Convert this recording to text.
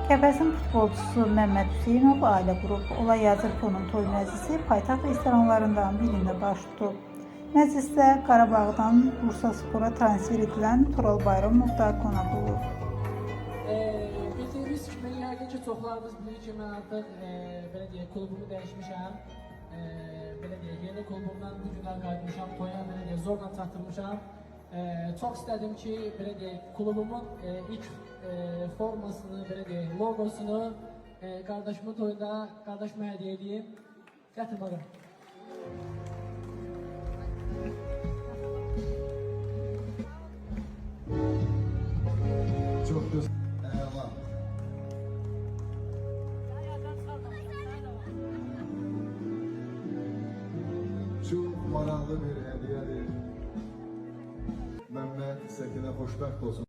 Kəpəsin futbolçusu Məmməd Hüseynov ailə qurub. Olay Yazırfonun toy məclisi paytaxt restoranlarından birində baş tutub. Məclisdə Qarabağdan Bursaspora transfer edilən Tural Bayramov da qonaq olur. Bildiyimiz kimi, yəqin ki, çoxlarımız bilir ki, mən artıq belə deyək, klubumu dəyişmişəm. Belə deyək, yeni klubumdan bu günlər qayıtmışam, toya belə deyək, zorla çatdırmışam. Çox istədim ki, belə deyək, klubumun ilk formasını, belə deyək, logosunu qardaşımın toyunda qardaşıma hədiyyə edeyim. Gətir baqa. Çok güzel. Eyvallah. Çok maraqlı bir hediyedir. Mehmet Səkinə xoşbəxt olsun.